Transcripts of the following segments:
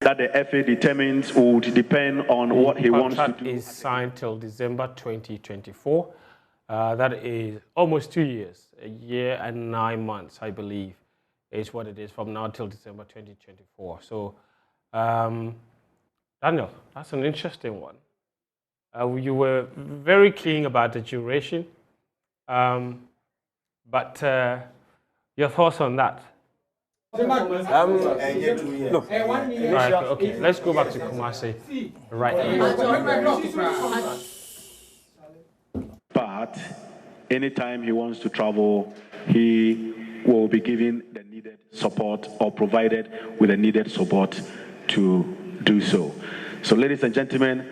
that the FA determines would depend on what he wants to do. The contract is signed till December 2024. That is almost 2 years, a year and 9 months, I believe, is what it is from now till December 2024. So, Daniel, that's an interesting one. You were very keen about the duration, but your thoughts on that? No. Right, okay, let's go back to Kumasi right now. But anytime he wants to travel, he will be given the needed support or provided with the needed support to do so. So, ladies and gentlemen,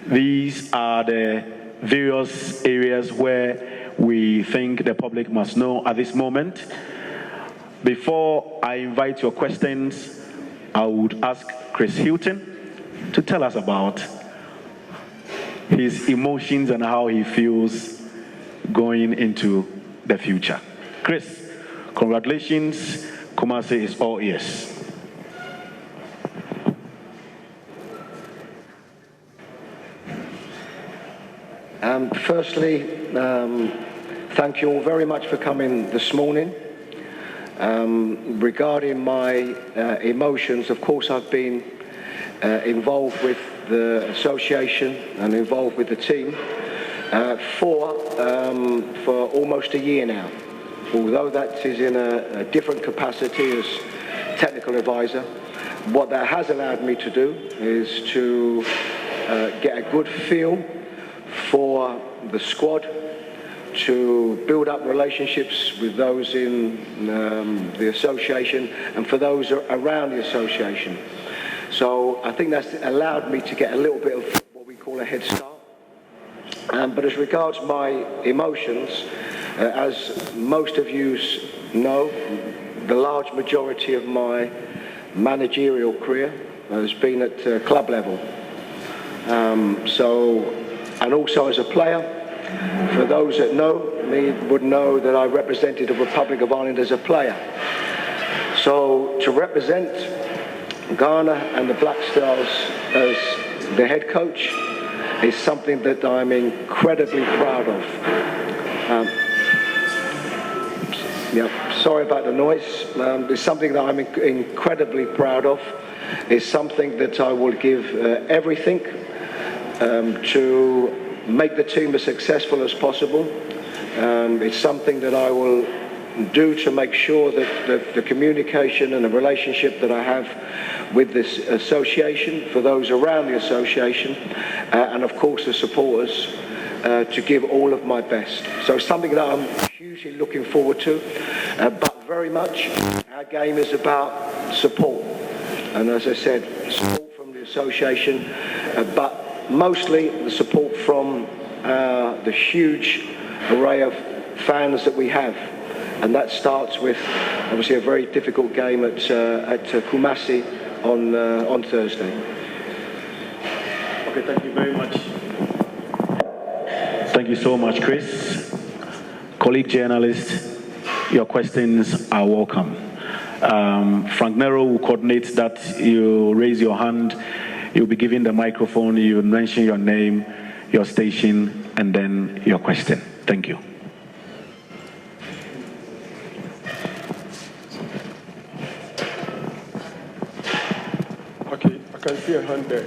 these are the various areas where we think the public must know at this moment. Before I invite your questions, I would ask Chris Hughton to tell us about his emotions and how he feels going into the future. Chris, congratulations. Kumasi is all ears. Firstly, thank you all very much for coming this morning. Regarding my emotions, of course, I've been involved with the association and involved with the team for almost a year now. Although that is in a different capacity as technical advisor, what that has allowed me to do is to get a good feel for the squad, to build up relationships with those in the association and for those around the association. So I think that's allowed me to get a little bit of what we call a head start. But as regards my emotions, as most of you know, the large majority of my managerial career has been at club level. And also as a player, for those that know me would know that I represented the Republic of Ireland as a player. So to represent Ghana and the Black Stars as the head coach is something that I'm incredibly proud of. Sorry about the noise. It's something that I'm incredibly proud of. It's something that I will give everything to make the team as successful as possible. It's something that I will do to make sure that the communication and the relationship that I have with this association, for those around the association, and of course the supporters, to give all of my best. So it's something that I'm hugely looking forward to, but very much our game is about support. And as I said, support from the association, but mostly the support from the huge array of fans that we have, and that starts with obviously a very difficult game at Kumasi on Thursday. Okay, thank you very much. Thank you so much, Chris. Colleague journalists, your questions are welcome. Frank Nero will coordinate that. You raise your hand. You'll be given the microphone, you mention your name, your station, and then your question. Thank you. Okay, I can see a hand there.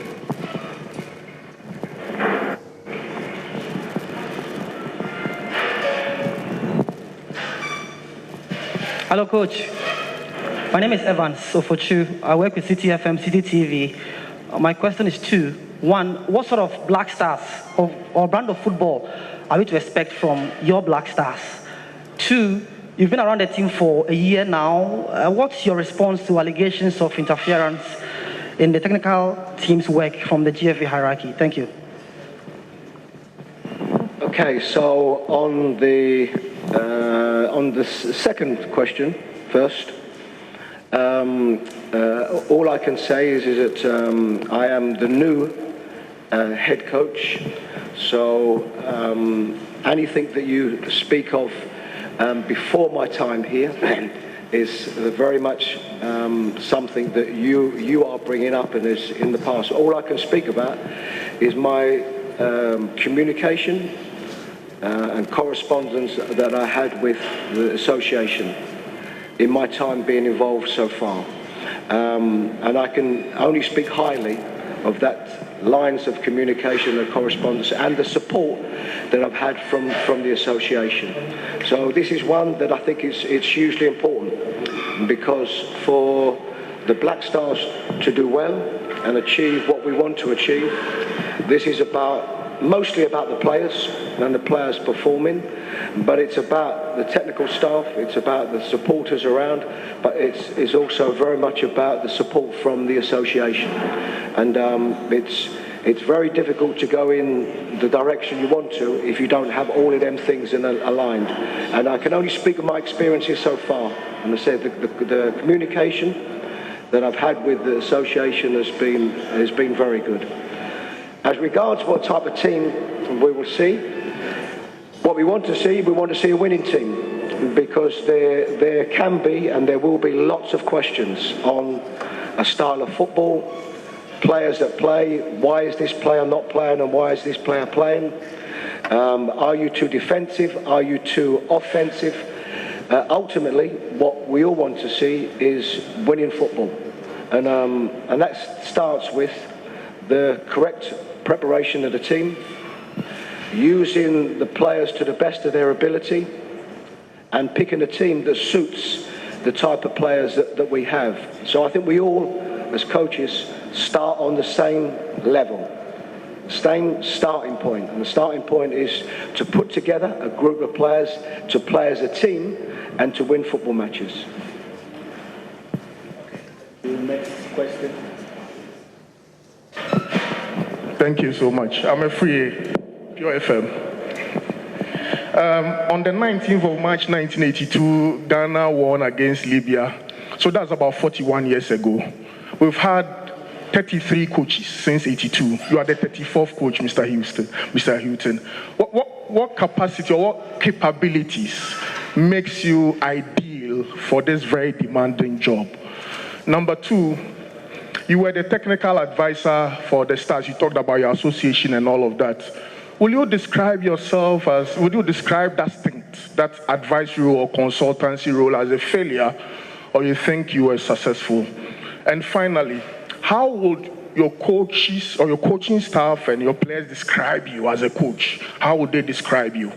Hello, Coach. My name is Evans Sofochu. I work with City FM, City TV. My question is two. One, what sort of Black Stars or brand of football are we to expect from your Black Stars? Two, you've been around the team for a year now. What's your response to allegations of interference in the technical team's work from the GFA hierarchy? Thank you. Okay, so on the second question first, all I can say is that I am the new head coach, so anything that you speak of before my time here is very much something that you are bringing up and is in the past. All I can speak about is my communication and correspondence that I had with the association in my time being involved so far. And I can only speak highly of that lines of communication and correspondence and the support that I've had from the association. So this is one that I think it's hugely important, because for the Black Stars to do well and achieve what we want to achieve, this is mostly about the players and the players performing, but it's about the technical staff, it's about the supporters around, but it's also very much about the support from the association. And it's very difficult to go in the direction you want to if you don't have all of them things aligned. And I can only speak of my experiences so far. And I said the communication that I've had with the association has been very good. As regards what type of team we will see, what we want to see a winning team, because there can be and there will be lots of questions on a style of football, players that play, why is this player not playing and why is this player playing? Are you too defensive? Are you too offensive? Ultimately, what we all want to see is winning football. And that starts with the correct preparation of the team, using the players to the best of their ability, and picking a team that suits the type of players that we have. So I think we all, as coaches, start on the same level, same starting point. And the starting point is to put together a group of players to play as a team and to win football matches. The next question. Thank you so much. I'm a free Pure FM. On the 19th of March 1982, Ghana won against Libya. So that's about 41 years ago. We've had 33 coaches since 82. You are the 34th coach, Mr. Hughton. What capacity or what capabilities makes you ideal for this very demanding job? Number two, you were the technical advisor for the Stars. You talked about your association and all of that. Would you describe that stint, that advisory or consultancy role as a failure, or you think you were successful? And finally, how would your coaches or your coaching staff and your players describe you as a coach? How would they describe you?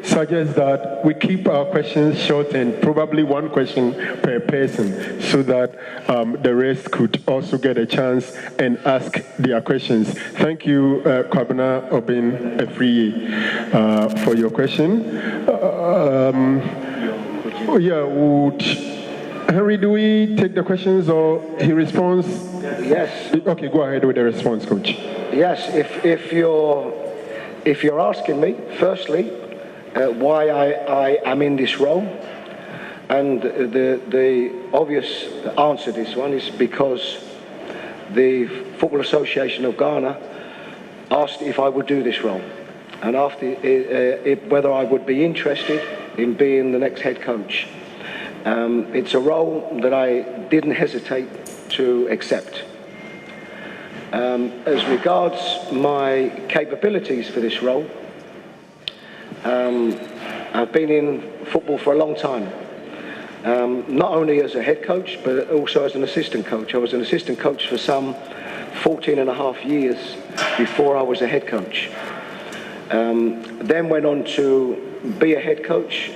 Suggest that we keep our questions short and probably one question per person, so that the rest could also get a chance and ask their questions. Thank you, Kwabena Obin Efriye, for your question. Would Henry, do we take the questions or he responds? Yes. Okay, go ahead with the response, Coach. Yes, if you're asking me, firstly, why I am in this role, and the obvious answer to this one is because the Football Association of Ghana asked if I would do this role, and after whether I would be interested in being the next head coach. It's a role that I didn't hesitate to accept. As regards my capabilities for this role, I've been in football for a long time, not only as a head coach, but also as an assistant coach. I was an assistant coach for some 14 and a half years before I was a head coach. Then went on to be a head coach.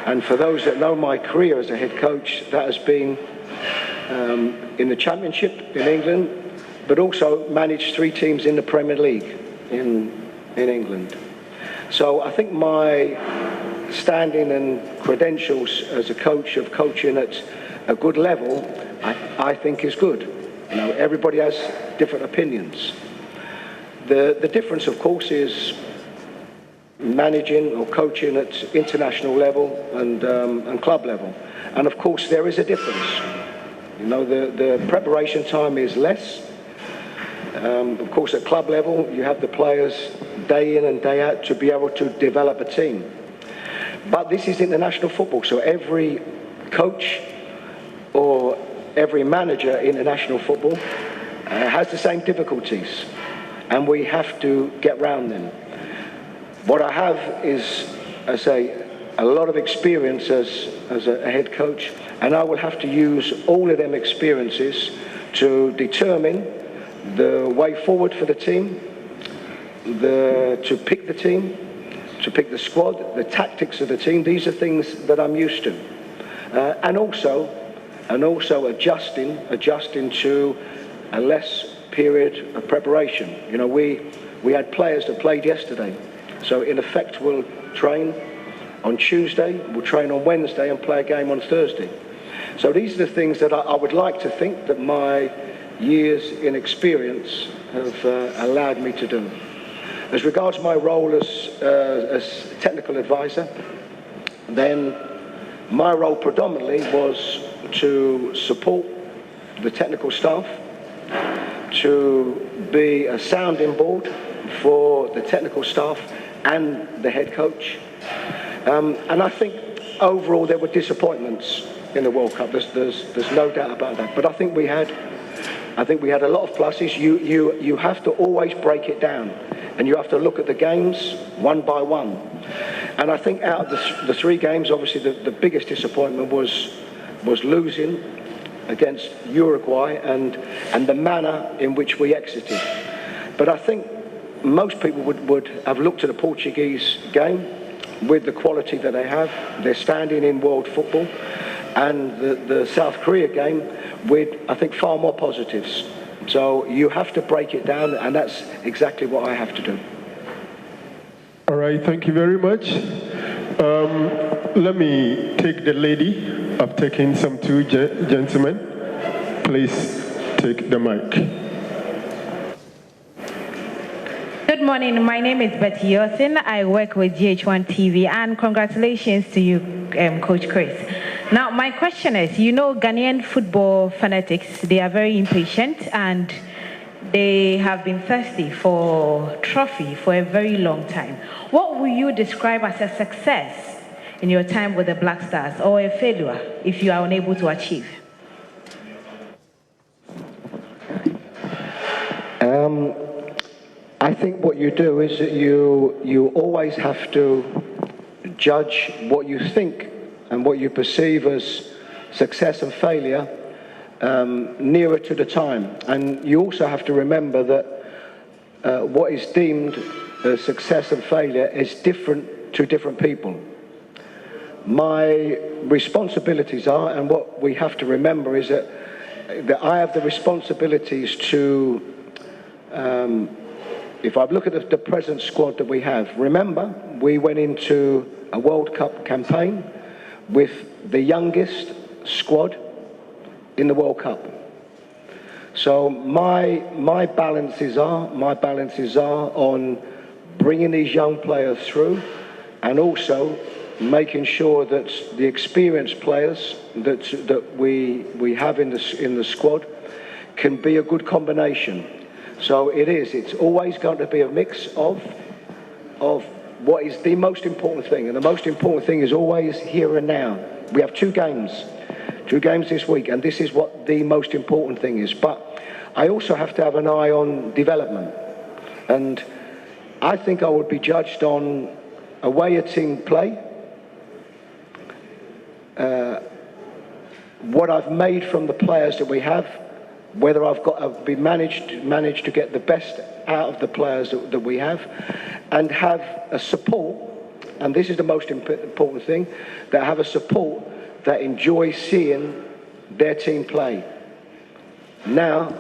And for those that know my career as a head coach, that has been in the Championship in England, but also managed 3 teams in the Premier League in England. So I think my standing and credentials as a coach of coaching at a good level, I think is good. You know, everybody has different opinions. The difference, of course, is managing or coaching at international level and club level. And of course, there is a difference. You know, the preparation time is less. Of course, at club level, you have the players day in and day out to be able to develop a team. But this is international football, so every coach or every manager in international football has the same difficulties, and we have to get round them. What I have is, I say, a lot of experience as a head coach, and I will have to use all of them experiences to determine the way forward for the team, to pick the team, to pick the squad, the tactics of the team. These are things that I'm used to, and also adjusting to a less period of preparation. You know, we had players that played yesterday, so in effect we'll train on Tuesday, we'll train on Wednesday and play a game on Thursday. So these are the things that I would like to think that my years in experience have allowed me to do. As regards my role as technical advisor, then my role predominantly was to support the technical staff, to be a sounding board for the technical staff and the head coach. And I think overall there were disappointments in the World Cup. There's no doubt about that. But I think we had a lot of pluses. You have to always break it down, and you have to look at the games one by one. And I think out of the three games, obviously the biggest disappointment was losing against Uruguay and the manner in which we exited. But I think most people would have looked at the Portuguese game with the quality that they have, their standing in world football, and the South Korea game with, I think, far more positives. So you have to break it down, and that's exactly what I have to do. All right, thank you very much. Let me take the lady. I've taken some two gentlemen. Please take the mic. Good morning, my name is Betty Yosin. I work with GH1 TV, and congratulations to you, Coach Chris. Now, my question is, you know, Ghanaian football fanatics, they are very impatient, and they have been thirsty for trophy for a very long time. What will you describe as a success in your time with the Black Stars, or a failure if you are unable to achieve? I think what you do is that you always have to judge what you think and what you perceive as success and failure nearer to the time. And you also have to remember that what is deemed as success and failure is different to different people. My responsibilities are, and what we have to remember is that I have the responsibilities to if I look at the present squad that we have, remember, we went into a World Cup campaign with the youngest squad in the World Cup. So my balances are on bringing these young players through, and also making sure that the experienced players that we have in the squad can be a good combination. So it's always going to be a mix of what is the most important thing. And the most important thing is always here and now. We have two games this week, and this is what the most important thing is. But I also have to have an eye on development. And I think I would be judged on a way a team play, what I've made from the players that we have, whether I've managed to get the best out of the players that we have, and have a support, and this is the most important thing, that have a support that enjoys seeing their team play. Now,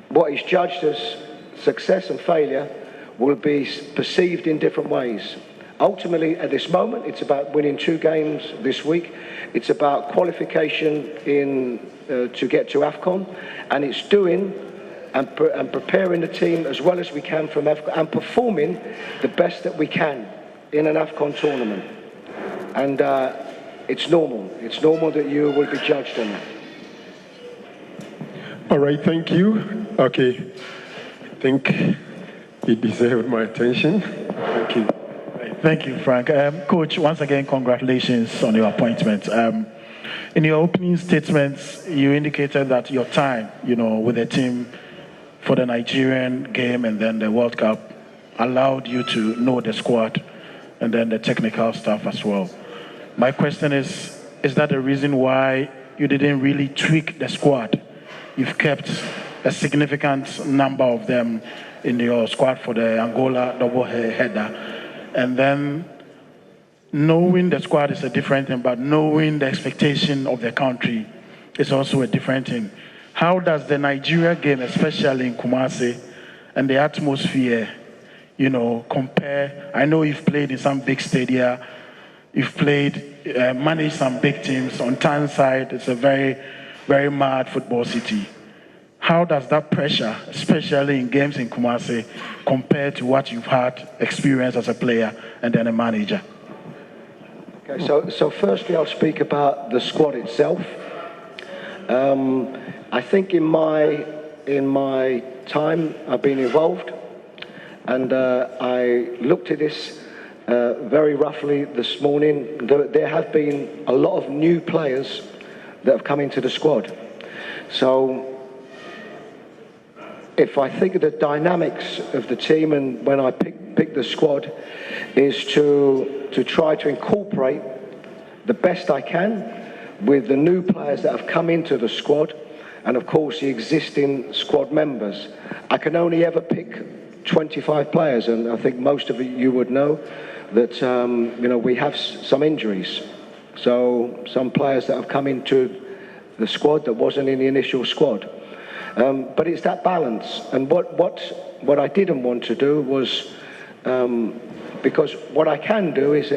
what is judged as success and failure will be perceived in different ways. Ultimately, at this moment, it's about winning 2 games this week. It's about qualification to get to AFCON, and it's doing and preparing the team as well as we can from AFCON and performing the best that we can in an AFCON tournament. And it's normal. It's normal that you will be judged on that. All right, thank you. Okay, I think it deserved my attention. Thank you. Thank you, Frank. Coach, once again, congratulations on your appointment. In your opening statements, you indicated that your time, with the team for the Nigerian game and then the World Cup allowed you to know the squad and then the technical stuff as well. My question is that the reason why you didn't really tweak the squad? You've kept a significant number of them in your squad for the Angola double header. And then knowing the squad is a different thing, but knowing the expectation of the country is also a different thing. How does the Nigeria game, especially in Kumasi, and the atmosphere, compare? I know you've played in some big stadia, you've managed some big teams. On Tyneside, it's a very, very mad football city. How does that pressure, especially in games in Kumasi, compare to what you've had experience as a player and then a manager? Okay, so firstly, I'll speak about the squad itself. I think in my time I've been involved, and I looked at this very roughly this morning. There have been a lot of new players that have come into the squad. So if I think of the dynamics of the team, and when I pick the squad, is to try to incorporate the best I can with the new players that have come into the squad, and of course the existing squad members. I can only ever pick 25 players, and I think most of you would know that we have some injuries. So some players that have come into the squad that wasn't in the initial squad. But it's that balance, and what I didn't want to do was, because what I can do is